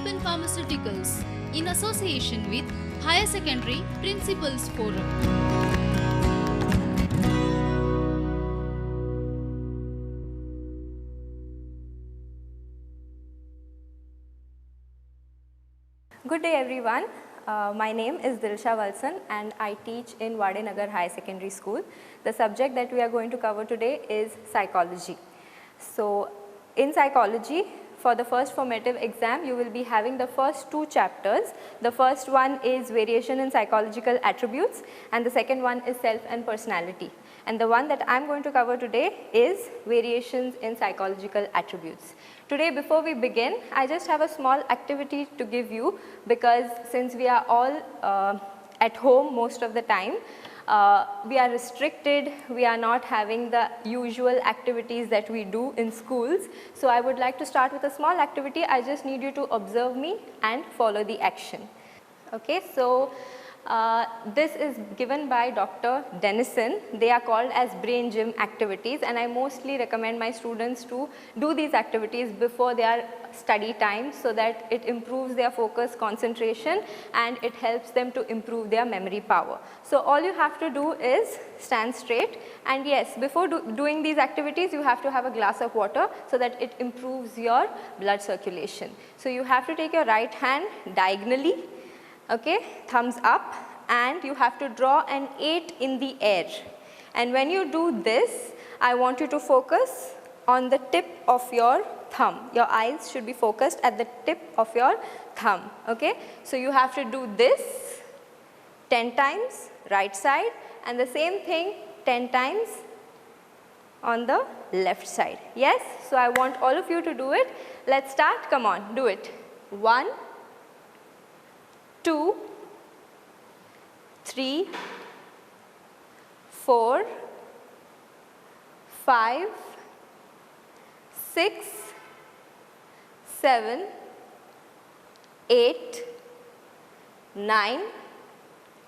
Help in Pharmaceuticals in association with Higher Secondary Principals Forum. Good day everyone. My name is Dilsha Valsan and I teach in Nagar High Secondary School. The subject that we are going to cover today is psychology. So in psychology, for the first formative exam, you will be having the first two chapters. The first one is variation in psychological attributes and the second one is self and personality. And the one that I am going to cover today is variations in psychological attributes. Today, before we begin, I just have a small activity to give you because since we are all at home most of the time, we are restricted, we are not having the usual activities that we do in schools. So I would like to start with a small activity. I just need you to observe me and follow the action. Okay, so this is given by Dr. Dennison. They are called as brain gym activities and I mostly recommend my students to do these activities before their study time so that it improves their focus, concentration and it helps them to improve their memory power. So all you have to do is stand straight and yes, before doing these activities you have to have a glass of water so that it improves your blood circulation. So you have to take your right hand diagonally, okay, thumbs up and you have to draw an 8 in the air. And when you do this, I want you to focus on the tip of your thumb. Your eyes should be focused at the tip of your thumb, okay. So you have to do this 10 times right side and the same thing 10 times on the left side. Yes, so I want all of you to do it. Let's start, come on, do it. 1, 2, 3, 4, 5, 6, 7, 8, 9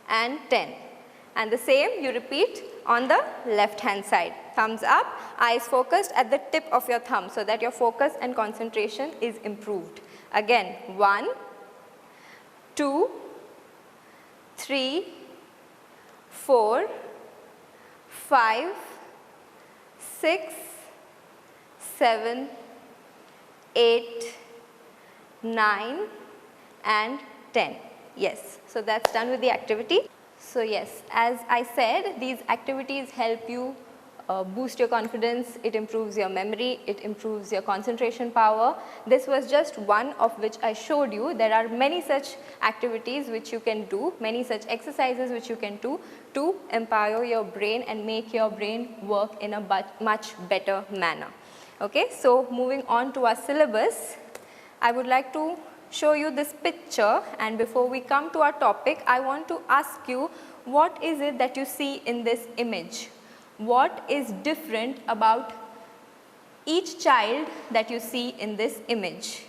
and 10. And the same you repeat on the left hand side. Thumbs up, eyes focused at the tip of your thumb so that your focus and concentration is improved. Again, 1, 2, 3, 4, 5, 6, 7, 8, 9 and 10. Yes, so that's done with the activity. So yes, as I said, these activities help you boost your confidence, it improves your memory, it improves your concentration power. This was just one of which I showed you. There are many such activities which you can do, many such exercises which you can do to empower your brain and make your brain work in a much better manner. Okay, so moving on to our syllabus, I would like to show you this picture and before we come to our topic, I want to ask you what is it that you see in this image? What is different about each child that you see in this image?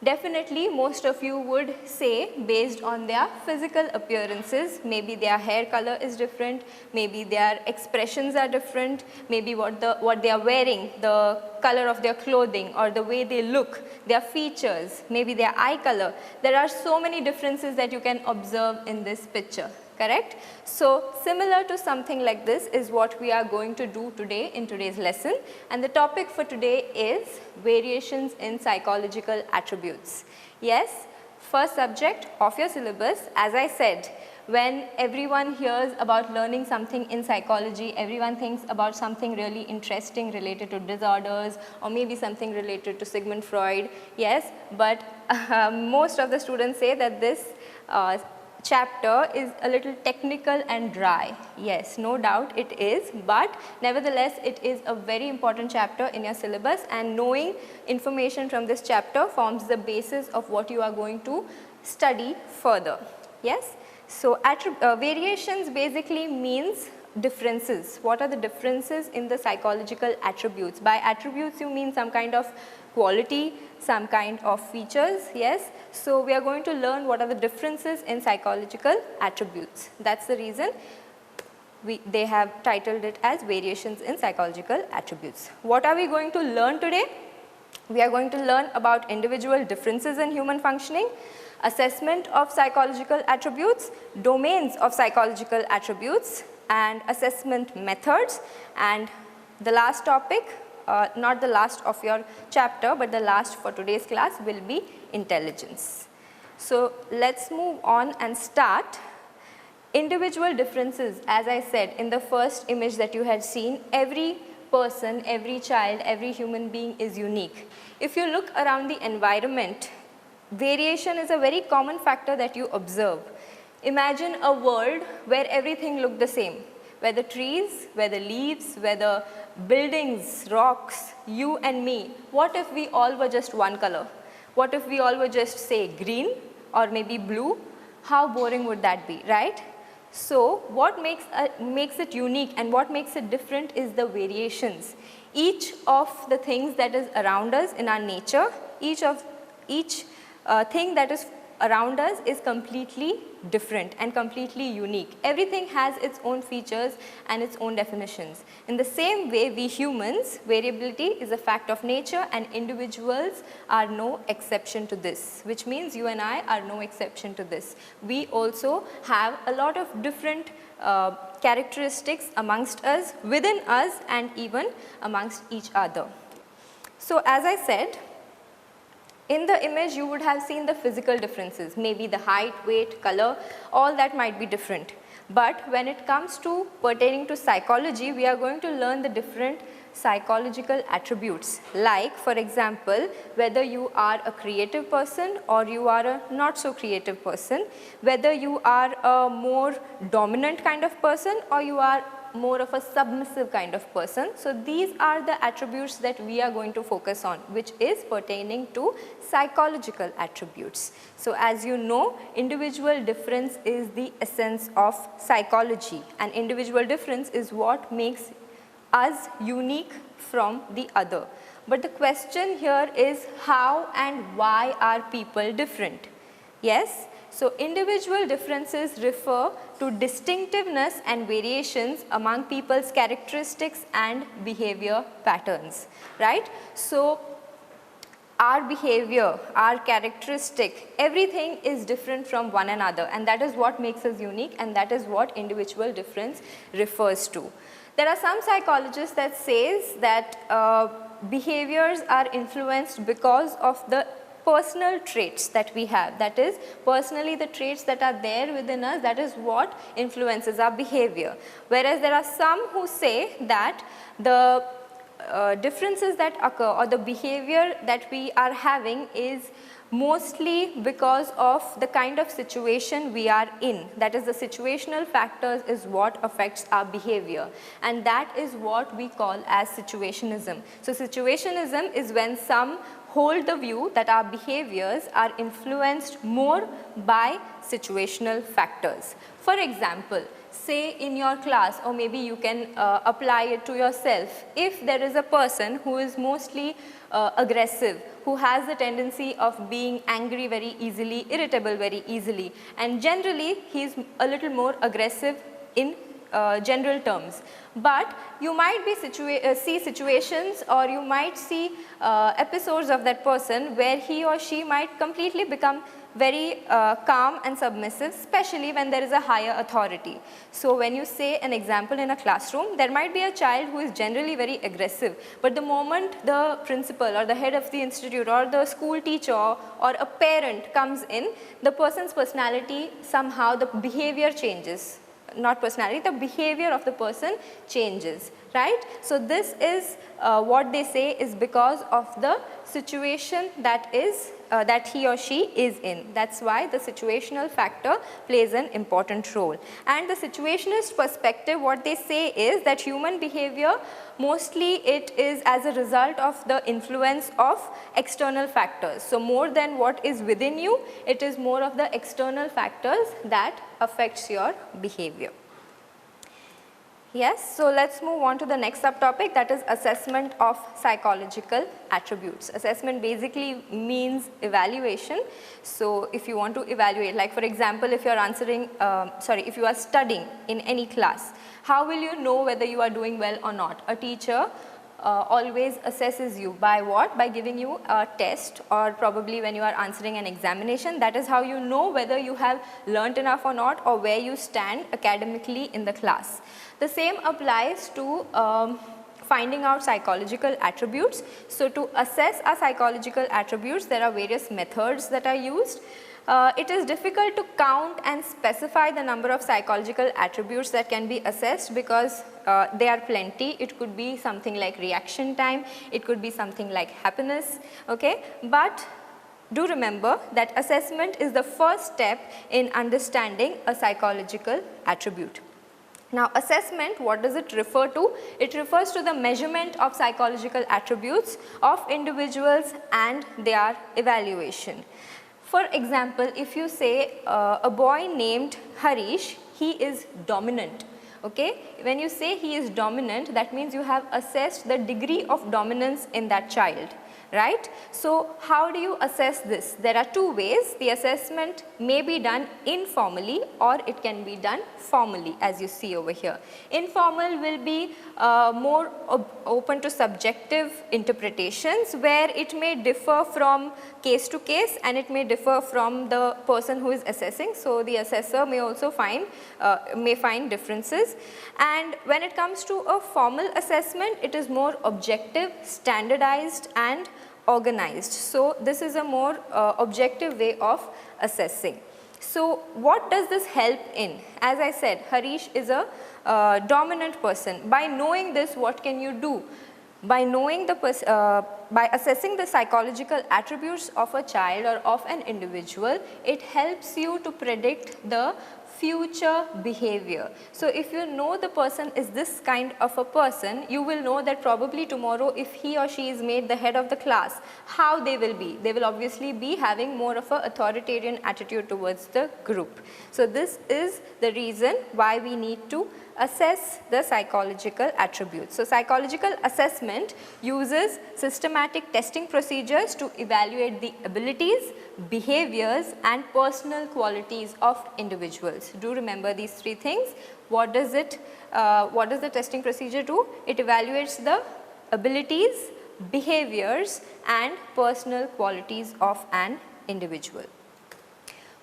Definitely most of you would say based on their physical appearances, maybe their hair color is different, maybe their expressions are different, maybe what they are wearing, the color of their clothing or the way they look, their features, maybe their eye color. There are so many differences that you can observe in this picture. Correct? So similar to something like this is what we are going to do today in today's lesson and the topic for today is variations in psychological attributes. Yes, first subject of your syllabus. As I said, when everyone hears about learning something in psychology, everyone thinks about something really interesting related to disorders or maybe something related to Sigmund Freud. Yes, but most of the students say that this chapter is a little technical and dry. Yes, no doubt it is, but nevertheless it is a very important chapter in your syllabus and knowing information from this chapter forms the basis of what you are going to study further. Yes, so variations basically means differences. What are the differences in the psychological attributes? By attributes you mean some kind of quality, some kind of features, yes. So we are going to learn what are the differences in psychological attributes. That's the reason they have titled it as variations in psychological attributes. What are we going to learn today? We are going to learn about individual differences in human functioning, assessment of psychological attributes, domains of psychological attributes, and assessment methods. And the last topic, not the last of your chapter, but the last for today's class will be intelligence. So let's move on and start. Individual differences, as I said in the first image that you had seen, every person, every child, every human being is unique. If you look around the environment, variation is a very common factor that you observe. Imagine a world where everything looked the same, where the trees, where the leaves, where the buildings, rocks, you and me. What if we all were just one color? What if we all were just, say, green or maybe blue? How boring would that be, right? So what makes it unique and what makes it different is the variations. Each of the things that is around us in our nature, each thing that is around us is completely different and completely unique. Everything has its own features and its own definitions. In the same way, we humans, variability is a fact of nature and individuals are no exception to this, which means you and I are no exception to this. We also have a lot of different characteristics amongst us, within us, and even amongst each other. So as I said, in the image you would have seen the physical differences, maybe the height, weight, color, all that might be different. But when it comes to pertaining to psychology, we are going to learn the different psychological attributes, like for example, whether you are a creative person or you are a not so creative person, whether you are a more dominant kind of person or you are more of a submissive kind of person. So these are the attributes that we are going to focus on, which is pertaining to psychological attributes. So as you know, individual difference is the essence of psychology, and individual difference is what makes us unique from the other. But the question here is how and why are people different? Yes? So individual differences refer to distinctiveness and variations among people's characteristics and behavior patterns, right? So our behavior, our characteristic, everything is different from one another, and that is what makes us unique, and that is what individual difference refers to. There are some psychologists that says that behaviors are influenced because of the personal traits that we have, that is personally the traits that are there within us, that is what influences our behavior. Whereas there are some who say that the differences that occur or the behavior that we are having is mostly because of the kind of situation we are in, that is the situational factors is what affects our behavior, and that is what we call as situationism. So situationism is when some hold the view that our behaviors are influenced more by situational factors. For example, say in your class, or maybe you can apply it to yourself, if there is a person who is mostly aggressive, who has the tendency of being angry very easily, irritable very easily, and generally he is a little more aggressive in general terms. But you might be see situations, or you might see episodes of that person where he or she might completely become very calm and submissive, especially when there is a higher authority. So when you say an example in a classroom, there might be a child who is generally very aggressive, but the moment the principal or the head of the institute or the school teacher or a parent comes in, the person's personality, somehow the behavior changes. Not personality, the behavior of the person changes, right? So this is what they say is because of the situation that is that he or she is in. That's why the situational factor plays an important role. And the situationist perspective, what they say is that human behavior, mostly it is as a result of the influence of external factors. So more than what is within you, it is more of the external factors that affects your behavior. Yes, so let's move on to the next subtopic, that is assessment of psychological attributes. Assessment basically means evaluation. So if you want to evaluate, like for example, if you are answering, if you are studying in any class, how will you know whether you are doing well or not? A teacher always assesses you by what? By giving you a test, or probably when you are answering an examination. That is how you know whether you have learnt enough or not, or where you stand academically in the class. The same applies to finding out psychological attributes. So to assess our psychological attributes, there are various methods that are used. It is difficult to count and specify the number of psychological attributes that can be assessed, because there are plenty. It could be something like reaction time, it could be something like happiness, okay. But do remember that assessment is the first step in understanding a psychological attribute. Now assessment, what does it refer to? It refers to the measurement of psychological attributes of individuals and their evaluation. For example, if you say a boy named Harish, he is dominant, okay. When you say he is dominant, that means you have assessed the degree of dominance in that child, right. So how do you assess this? There are two ways. The assessment may be done informally, or it can be done formally, as you see over here. Informal will be more open to subjective interpretations, where it may differ from case to case, and it may differ from the person who is assessing. So the assessor may also find differences. And when it comes to a formal assessment, it is more objective, standardized and organized. So this is a more objective way of assessing. So what does this help in? As I said, Harish is a dominant person. By knowing this, what can you do? By knowing by assessing the psychological attributes of a child or of an individual, it helps you to predict the future behavior. So if you know the person is this kind of a person, you will know that probably tomorrow if he or she is made the head of the class, how they will be. They will obviously be having more of an authoritarian attitude towards the group. So this is the reason why we need to assess the psychological attributes. So psychological assessment uses systematic testing procedures to evaluate the abilities, behaviors and personal qualities of individuals. Do remember these three things. What does the testing procedure do? It evaluates the abilities, behaviors and personal qualities of an individual.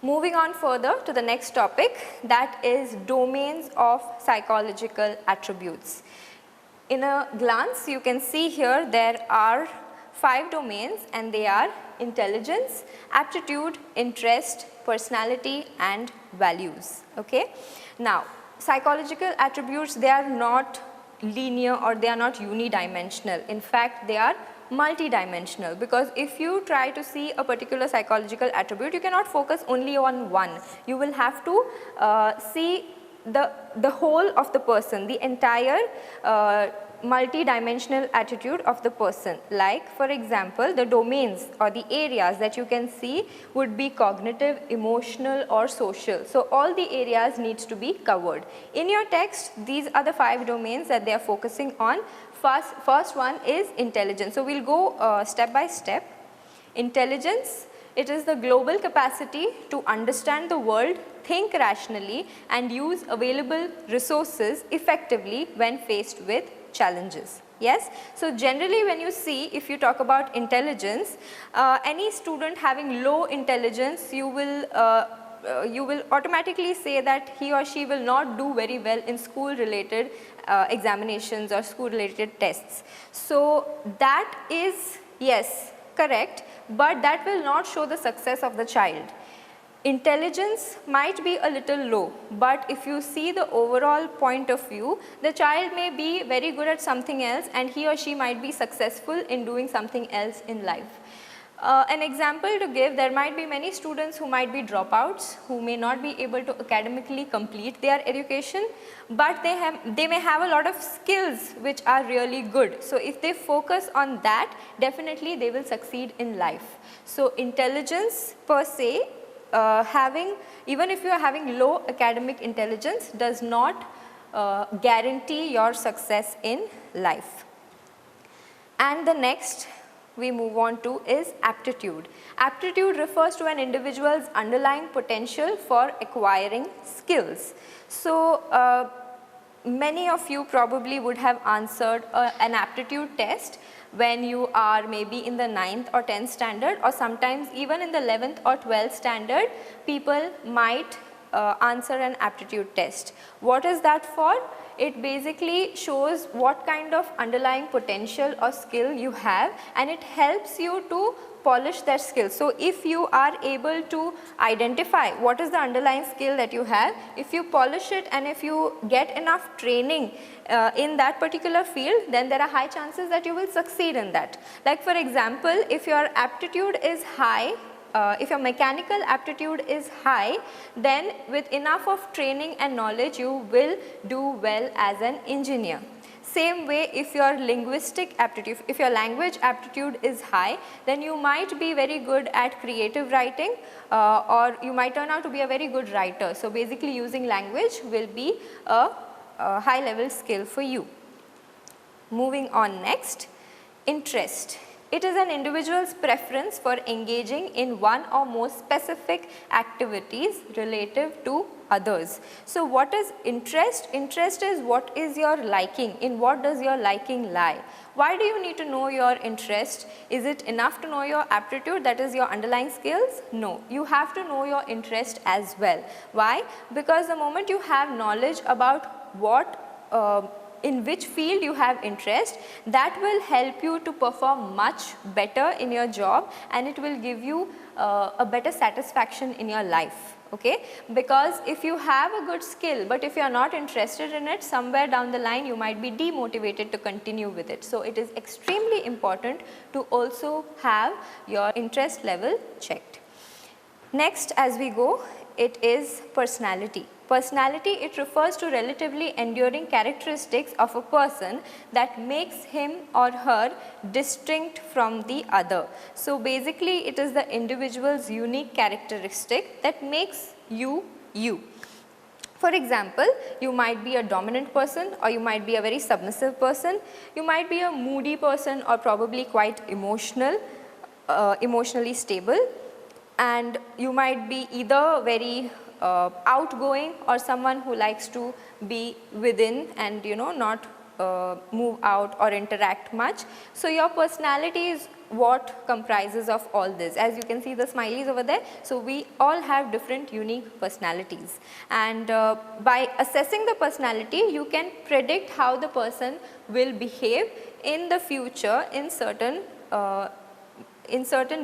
Moving on further to the next topic, that is domains of psychological attributes. In a glance, you can see here there are 5 domains, and they are intelligence, aptitude, interest, personality and values. Okay? Now, psychological attributes, they are not linear or they are not unidimensional. In fact, they are multidimensional, because if you try to see a particular psychological attribute, you cannot focus only on one. You will have to see the whole of the person, the entire multidimensional attitude of the person. Like for example, the domains or the areas that you can see would be cognitive, emotional or social. So all the areas needs to be covered. In your text, these are the 5 domains that they are focusing on. First one is intelligence. So we'll go step by step. Intelligence, it is the global capacity to understand the world, think rationally and use available resources effectively when faced with challenges. Yes. So generally when you see, if you talk about intelligence, any student having low intelligence, you will automatically say that he or she will not do very well in school related examinations or school related tests. So that is, yes, correct, but that will not show the success of the child. Intelligence might be a little low, but if you see the overall point of view, the child may be very good at something else and he or she might be successful in doing something else in life. An example to give, there might be many students who might be dropouts, who may not be able to academically complete their education, but they may have a lot of skills which are really good. So if they focus on that, definitely they will succeed in life. So intelligence per se, even if you are having low academic intelligence, does not guarantee your success in life. And the next we move on to is aptitude. Aptitude refers to an individual's underlying potential for acquiring skills. So many of you probably would have answered an aptitude test when you are maybe in the 9th or 10th standard, or sometimes even in the 11th or 12th standard, people might answer an aptitude test. What is that for? It basically shows what kind of underlying potential or skill you have, and it helps you to polish that skill. So if you are able to identify what is the underlying skill that you have, if you polish it and if you get enough training in that particular field, then there are high chances that you will succeed in that. Like for example, if your aptitude is high, if your mechanical aptitude is high, then with enough of training and knowledge you will do well as an engineer. Same way, if your linguistic aptitude, if your language aptitude is high, then you might be very good at creative writing, or you might turn out to be a very good writer. So basically using language will be a high level skill for you. Moving on next, interest. It is an individual's preference for engaging in one or more specific activities relative to others. So what is interest? Interest is what is your liking, in what does your liking lie. Why do you need to know your interest? Is it enough to know your aptitude, that is your underlying skills? No, you have to know your interest as well. Why? Because the moment you have knowledge about what in which field you have interest, that will help you to perform much better in your job, and it will give you a better satisfaction in your life. Okay? Because if you have a good skill, but if you are not interested in it, somewhere down the line you might be demotivated to continue with it. So it is extremely important to also have your interest level checked. Next, as we go, it is personality. Personality, it refers to relatively enduring characteristics of a person that makes him or her distinct from the other. So basically it is the individual's unique characteristic that makes you, you. For example, you might be a dominant person, or you might be a very submissive person, you might be a moody person, or probably quite emotional, emotionally stable, and you might be either very outgoing or someone who likes to be within and not move out or interact much. So your personality is what comprises of all this. As you can see the smileys over there, so we all have different unique personalities, and by assessing the personality you can predict how the person will behave in the future in certain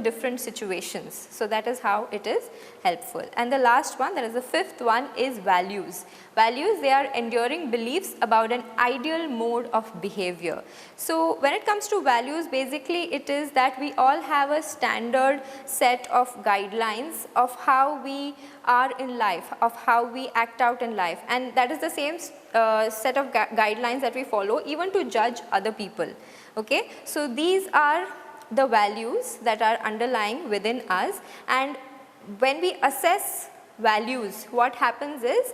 different situations. So that is how it is helpful. And the last one, that is the fifth one, is values. Values, they are enduring beliefs about an ideal mode of behavior. So when it comes to values, basically it is that we all have a standard set of guidelines of how we are in life, of how we act out in life, and that is the same set of guidelines that we follow even to judge other people. Okay? So these are the values that are underlying within us, and when we assess values, what happens is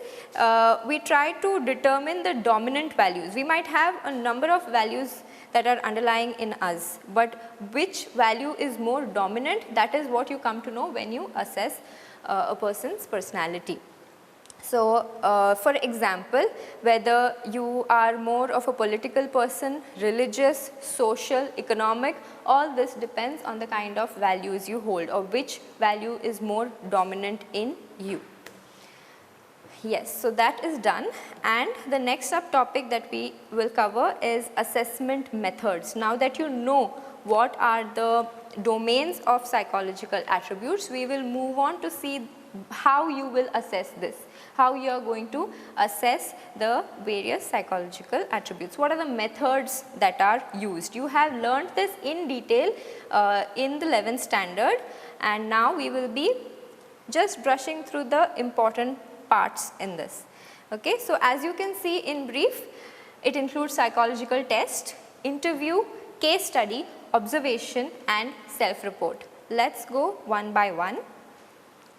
we try to determine the dominant values. We might have a number of values that are underlying in us, but which value is more dominant, that is what you come to know when you assess a person's personality. So, for example, whether you are more of a political person, religious, social, economic, all this depends on the kind of values you hold, or which value is more dominant in you. Yes, so that is done, and the next subtopic that we will cover is assessment methods. Now that you know what are the domains of psychological attributes, we will move on to see how you will assess this, how you are going to assess the various psychological attributes. What are the methods that are used? You have learned this in detail in the 11th standard, and now we will be just brushing through the important parts in this. Okay, so as you can see in brief, it includes psychological test, interview, case study, observation and self-report. Let's go one by one.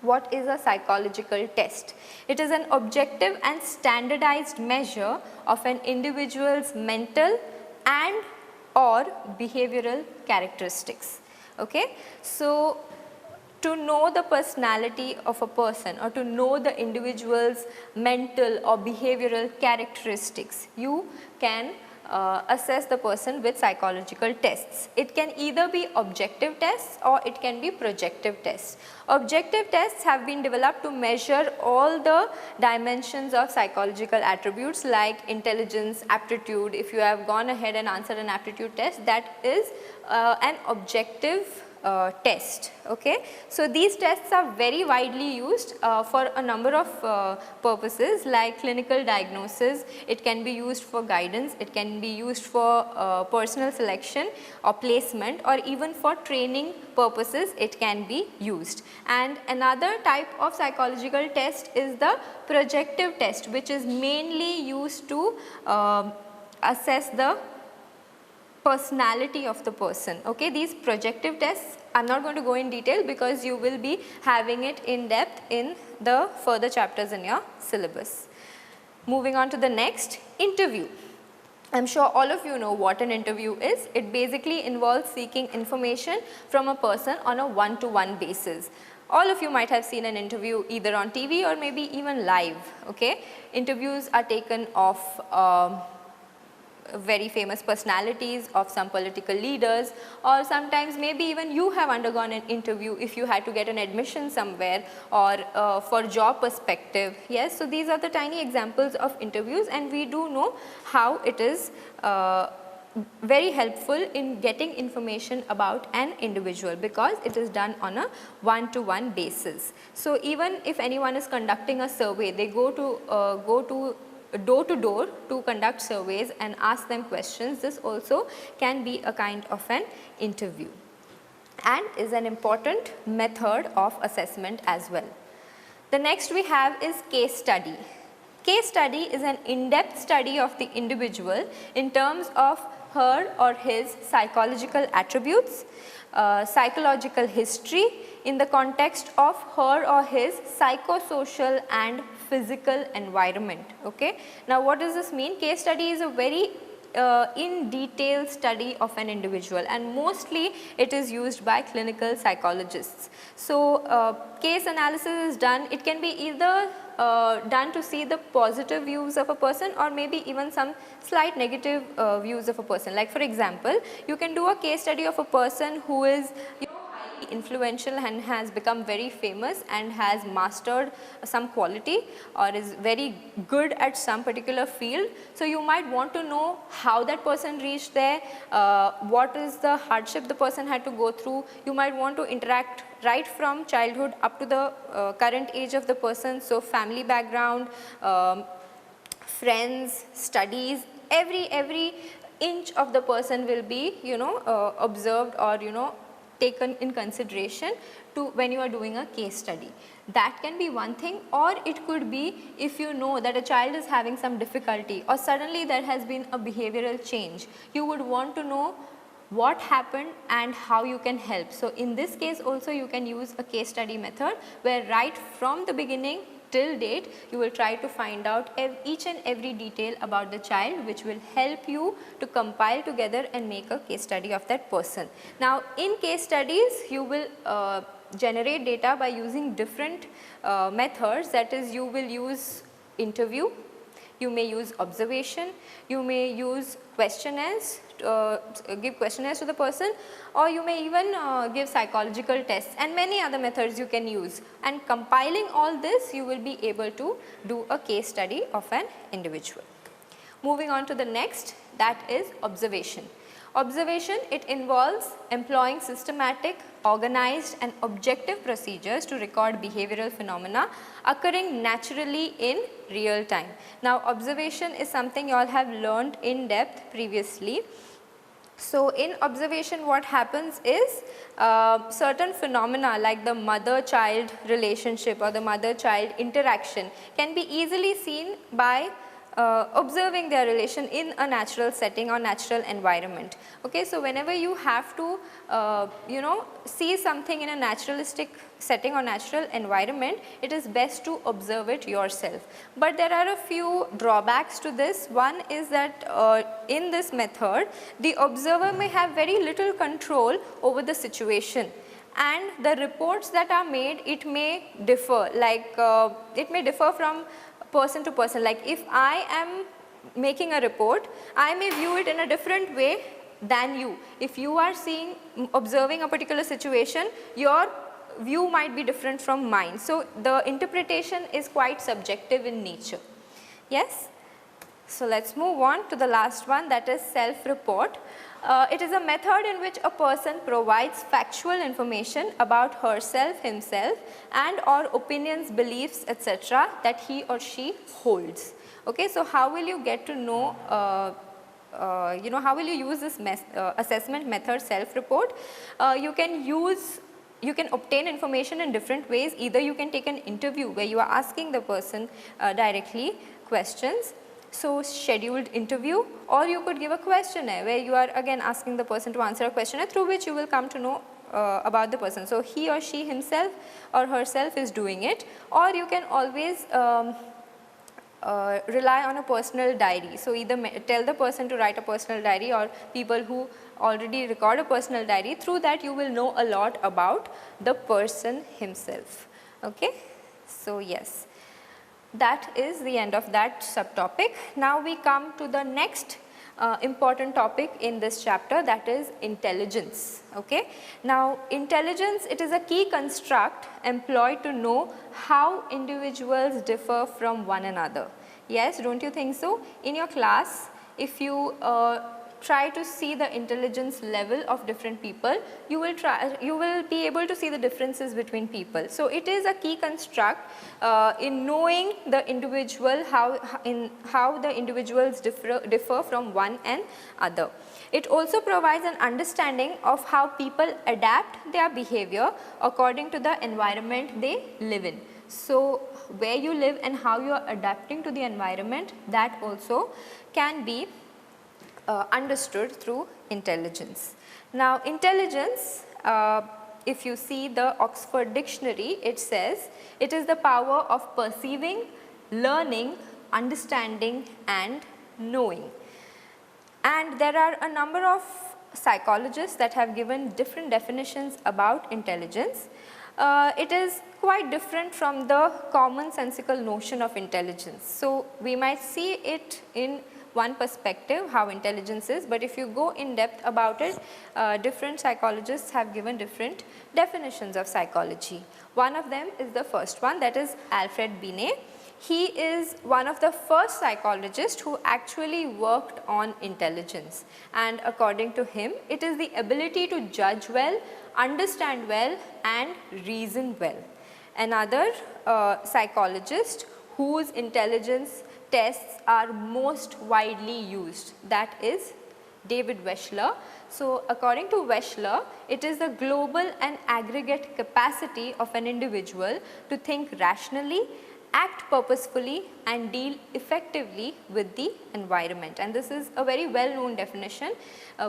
What is a psychological test? It is an objective and standardized measure of an individual's mental and or behavioral characteristics. Okay? So to know the personality of a person or to know the individual's mental or behavioral characteristics, you can assess the person with psychological tests. It can either be objective tests or it can be projective tests. Objective tests have been developed to measure all the dimensions of psychological attributes like intelligence, aptitude. If you have gone ahead and answered an aptitude test, that is an objective test. Okay. So, these tests are very widely used for a number of purposes like clinical diagnosis. It can be used for guidance, it can be used for personal selection or placement, or even for training purposes it can be used. And another type of psychological test is the projective test, which is mainly used to assess the personality of the person. Okay, these projective tests, I am not going to go in detail because you will be having it in depth in the further chapters in your syllabus. Moving on to the next, interview. I am sure all of you know what an interview is. It basically involves seeking information from a person on a one-to-one basis. All of you might have seen an interview either on TV or maybe even live. Okay, interviews are taken of very famous personalities, of some political leaders, or sometimes maybe even you have undergone an interview if you had to get an admission somewhere or for job perspective. Yes, so these are the tiny examples of interviews, and we do know how it is very helpful in getting information about an individual because it is done on a one-to-one basis. So, even if anyone is conducting a survey, they go to door to door to conduct surveys and ask them questions. This also can be a kind of an interview and is an important method of assessment as well. The next we have is case study. Case study is an in-depth study of the individual in terms of her or his psychological attributes, psychological history in the context of her or his psychosocial and physical environment. Okay. Now, what does this mean? Case study is a very in detail study of an individual, and mostly it is used by clinical psychologists. So, case analysis is done, it can be either done to see the positive views of a person or maybe even some slight negative views of a person. Like for example, you can do a case study of a person who is highly influential and has become very famous and has mastered some quality or is very good at some particular field. So, you might want to know how that person reached there, what is the hardship the person had to go through. You might want to interact right from childhood up to the current age of the person. So, family background, friends, studies, every inch of the person will be observed or taken in consideration to when you are doing a case study. That can be one thing, or it could be if you know that a child is having some difficulty or suddenly there has been a behavioral change, you would want to know what happened and how you can help. So, in this case also you can use a case study method where right from the beginning till date you will try to find out each and every detail about the child, which will help you to compile together and make a case study of that person. Now, in case studies you will generate data by using different methods, that is you will use interview, you may use observation, you may use questionnaires, give questionnaires to the person, or you may even give psychological tests and many other methods you can use, and compiling all this you will be able to do a case study of an individual. Moving on to the next, that is observation. Observation, it involves employing systematic, organized and objective procedures to record behavioral phenomena occurring naturally in real time. Now, observation is something you all have learned in depth previously. So, in observation what happens is certain phenomena like the mother-child relationship or the mother-child interaction can be easily seen by observing their relation in a natural setting or natural environment. Okay, so, whenever you have to see something in a naturalistic setting or natural environment, it is best to observe it yourself. But there are a few drawbacks to this. One is that in this method the observer may have very little control over the situation, and the reports that are made, it may differ, like it may differ from person to person. Like if I am making a report, I may view it in a different way than you. If you are observing a particular situation, your view might be different from mine. So the interpretation is quite subjective in nature. Yes? So let's move on to the last one, that is self-report. It is a method in which a person provides factual information about herself, himself, and or opinions, beliefs, etc. that he or she holds. Okay, so how will you get to know, how will you use this assessment method, self-report? You can obtain information in different ways. Either you can take an interview where you are asking the person directly questions, so scheduled interview, or you could give a questionnaire where you are again asking the person to answer a questionnaire through which you will come to know about the person. So he or she himself or herself is doing it, or you can always rely on a personal diary. So either tell the person to write a personal diary, or people who already record a personal diary. Through that you will know a lot about the person himself. Okay? So yes, that is the end of that subtopic. Now we come to the next important topic in this chapter, that is intelligence. Okay? Now intelligence, it is a key construct employed to know how individuals differ from one another. Yes, don't you think so? In your class, if you try to see the intelligence level of different people, you will be able to see the differences between people. So it is a key construct in knowing the individual, how the individuals differ from one another. It also provides an understanding of how people adapt their behavior according to the environment they live in. So where you live and how you are adapting to the environment, that also can be understood through intelligence. Now intelligence, if you see the Oxford Dictionary, it says it is the power of perceiving, learning, understanding and knowing. And there are a number of psychologists that have given different definitions about intelligence. It is quite different from the commonsensical notion of intelligence. So we might see it in one perspective, how intelligence is, but if you go in depth about it, different psychologists have given different definitions of psychology. One of them is the first one, that is Alfred Binet. He is one of the first psychologists who actually worked on intelligence, and according to him, it is the ability to judge well, understand well and reason well. Another psychologist whose intelligence tests are most widely used, that is David Wechsler. So according to Wechsler, it is the global and aggregate capacity of an individual to think rationally, act purposefully and deal effectively with the environment, and this is a very well known definition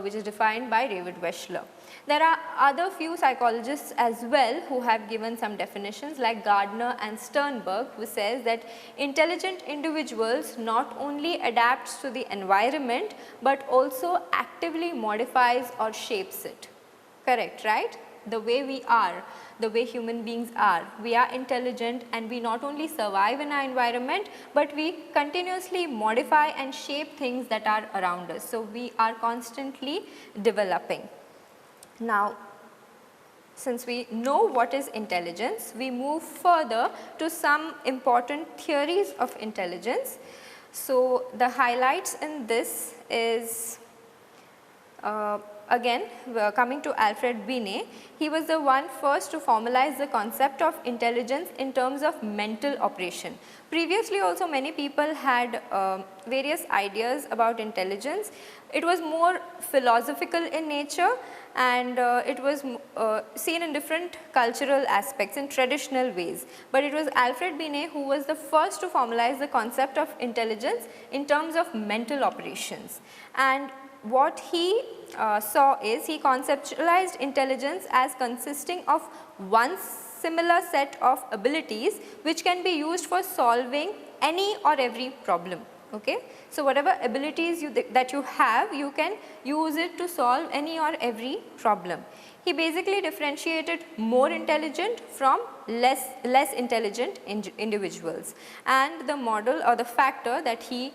which is defined by David Wechsler. There are other few psychologists as well who have given some definitions, like Gardner and Sternberg, who says that intelligent individuals not only adapts to the environment but also actively modifies or shapes it. Correct, right? The way we are, the way human beings are, we are intelligent and we not only survive in our environment but we continuously modify and shape things that are around us. So we are constantly developing. Now, since we know what is intelligence, we move further to some important theories of intelligence. So the highlights in this is again coming to Alfred Binet. He was the one first to formalize the concept of intelligence in terms of mental operation. Previously also many people had various ideas about intelligence. It was more philosophical in nature, and it was seen in different cultural aspects, in traditional ways. But it was Alfred Binet who was the first to formalize the concept of intelligence in terms of mental operations. And what he saw is, he conceptualized intelligence as consisting of one similar set of abilities which can be used for solving any or every problem. Okay. So, whatever abilities that you have, you can use it to solve any or every problem. He basically differentiated more intelligent from less intelligent individuals, and the model or the factor that he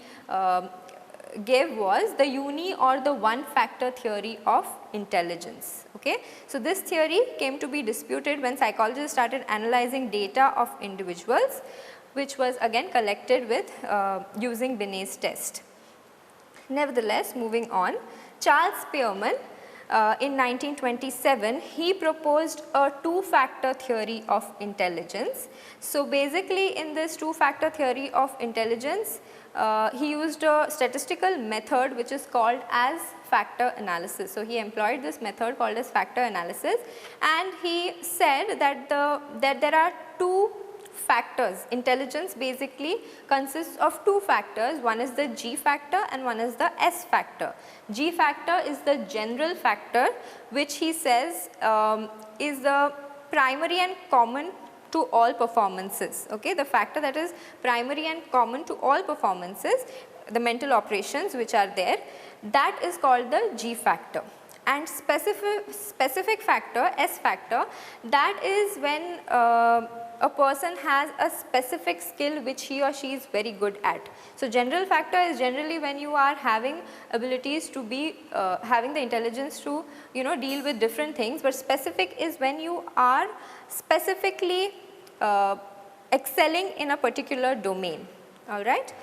gave was the uni or the one factor theory of intelligence. Okay. So, this theory came to be disputed when psychologists started analyzing data of individuals, which was again collected with using Binet's test. Nevertheless, moving on, Charles Spearman in 1927, he proposed a two-factor theory of intelligence. So, basically in this two-factor theory of intelligence, he used a statistical method which is called as factor analysis. So, he employed this method called as factor analysis, and he said that there are two factors. Intelligence basically consists of two factors, one is the G factor and one is the S factor. G factor is the general factor, which he says is the primary and common to all performances. Okay, the factor that is primary and common to all performances, the mental operations which are there, that is called the G factor. And specific factor, S factor, that is when a person has a specific skill which he or she is very good at. So, general factor is generally when you are having abilities to be having the intelligence to deal with different things, but specific is when you are specifically excelling in a particular domain. All right.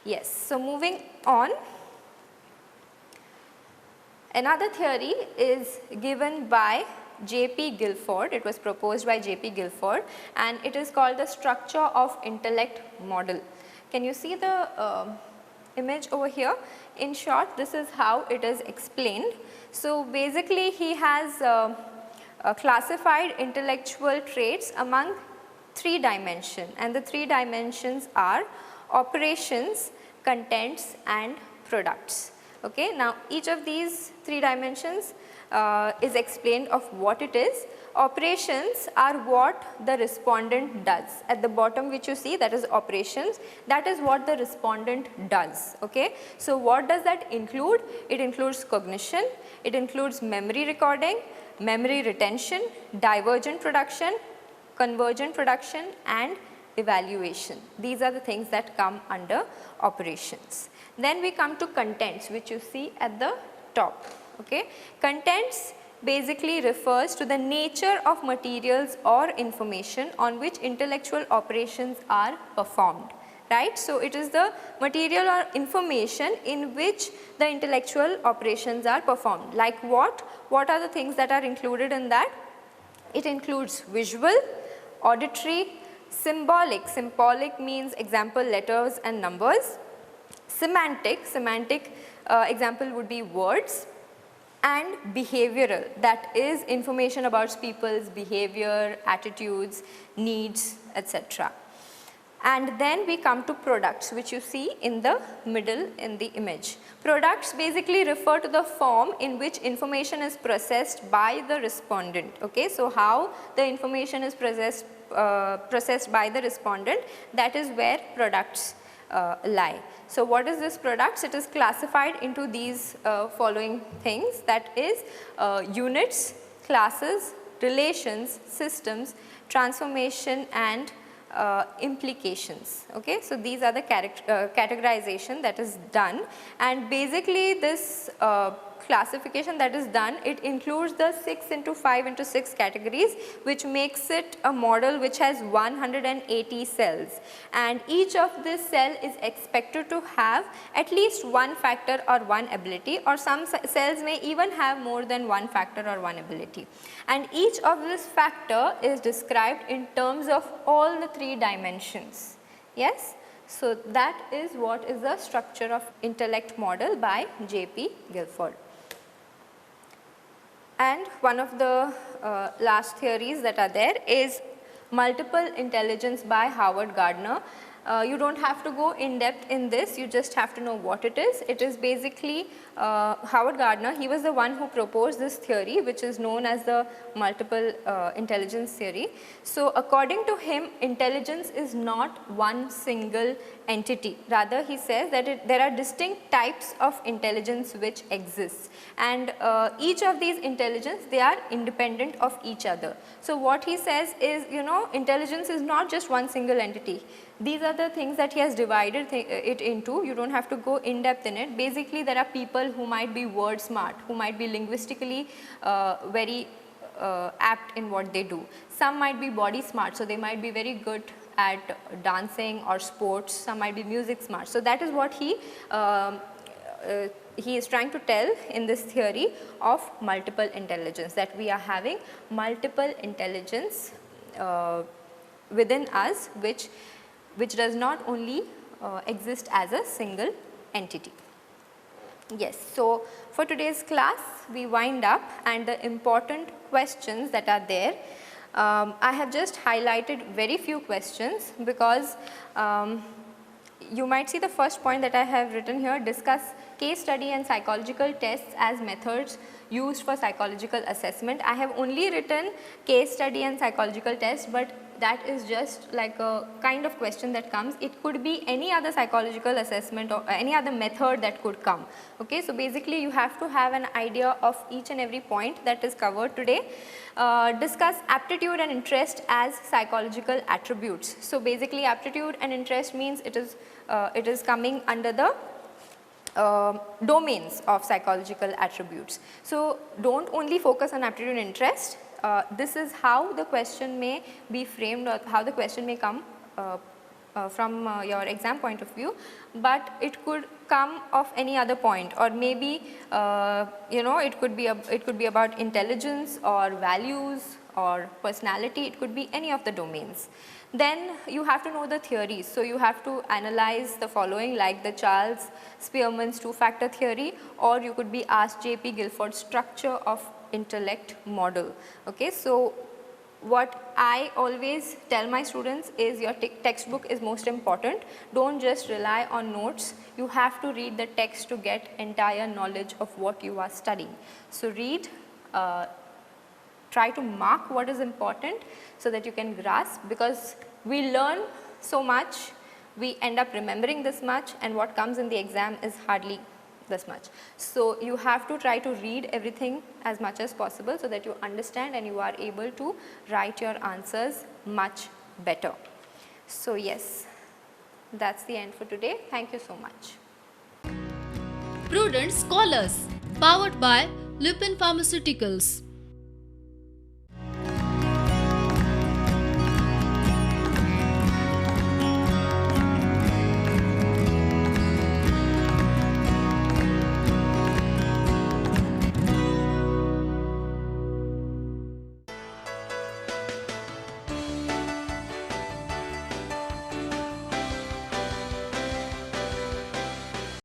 Yes. So, moving on. Another theory is given by J.P. Guilford. It was proposed by J.P. Guilford, and it is called the structure of intellect model. Can you see the image over here? In short, this is how it is explained. So, basically he has classified intellectual traits among 3 dimensions, and the 3 dimensions are operations, contents and products. Okay. Now, each of these 3 dimensions is explained of what it is. Operations are what the respondent does. At the bottom which you see, that is operations, that is what the respondent does. Okay. So, what does that include? It includes cognition, it includes memory recording, memory retention, divergent production, convergent production and evaluation. These are the things that come under operations. Then we come to contents, which you see at the top. Okay. Contents basically refers to the nature of materials or information on which intellectual operations are performed, right. So, it is the material or information in which the intellectual operations are performed. Like what? What are the things that are included in that? It includes visual, auditory, symbolic. Symbolic means example letters and numbers. Semantic example would be words, and behavioral, that is information about people's behavior, attitudes, needs, etc. And then we come to products, which you see in the middle in the image. Products basically refer to the form in which information is processed by the respondent. Okay. So, how the information is processed by the respondent, that is where products lie. So, what is this products? It is classified into these following things, that is units, classes, relations, systems, transformation and implications. Okay. So, these are the categorization that is done, and basically this classification that is done, it includes the 6 into 5 into 6 categories, which makes it a model which has 180 cells, and each of this cell is expected to have at least one factor or one ability, or some cells may even have more than one factor or one ability, and each of this factor is described in terms of all the 3 dimensions. Yes. So, that is what is the structure of intellect model by J.P. Guilford. And one of the last theories that are there is multiple intelligence by Howard Gardner. You don't have to go in depth in this, you just have to know what it is. It is basically Howard Gardner, he was the one who proposed this theory, which is known as the multiple intelligence theory. So according to him, intelligence is not one single entity. Rather, he says that there are distinct types of intelligence which exists, and each of these intelligence, they are independent of each other. So what he says is, you know, intelligence is not just one single entity. These are the things that he has divided it into. You don't have to go in depth in it. Basically, there are people who might be word smart, who might be linguistically very apt in what they do. Some might be body smart, so they might be very good at dancing or sports. Some might be music smart. So that is what he is trying to tell in this theory of multiple intelligence, that we are having multiple intelligence within us, which does not only exist as a single entity. Yes, so for today's class we wind up, and the important questions that are there, I have just highlighted very few questions because you might see the first point that I have written here: discuss case study and psychological tests as methods used for psychological assessment. I have only written case study and psychological test, but that is just like a kind of question that comes. It could be any other psychological assessment or any other method that could come. Okay, so basically you have to have an idea of each and every point that is covered today. Discuss aptitude and interest as psychological attributes. So basically aptitude and interest means it is coming under the domains of psychological attributes. So don't only focus on aptitude and interest. This is how the question may be framed, or how the question may come from your exam point of view, but it could come of any other point, or maybe you know, it could be about intelligence or values or personality. It could be any of the domains. Then you have to know the theories. So you have to analyze the following, like the Charles Spearman's two-factor theory, or you could be asked J.P. Guilford's structure of intellect model. Okay, so what I always tell my students is your textbook is most important. Don't just rely on notes. You have to read the text to get entire knowledge of what you are studying. So read, try to mark what is important so that you can grasp, because we learn so much, we end up remembering this much, and what comes in the exam is hardly this much. So you have to try to read everything as much as possible so that you understand and you are able to write your answers much better. So yes, that's the end for today. Thank you so much. Prudent Scholars, powered by Lupin Pharmaceuticals.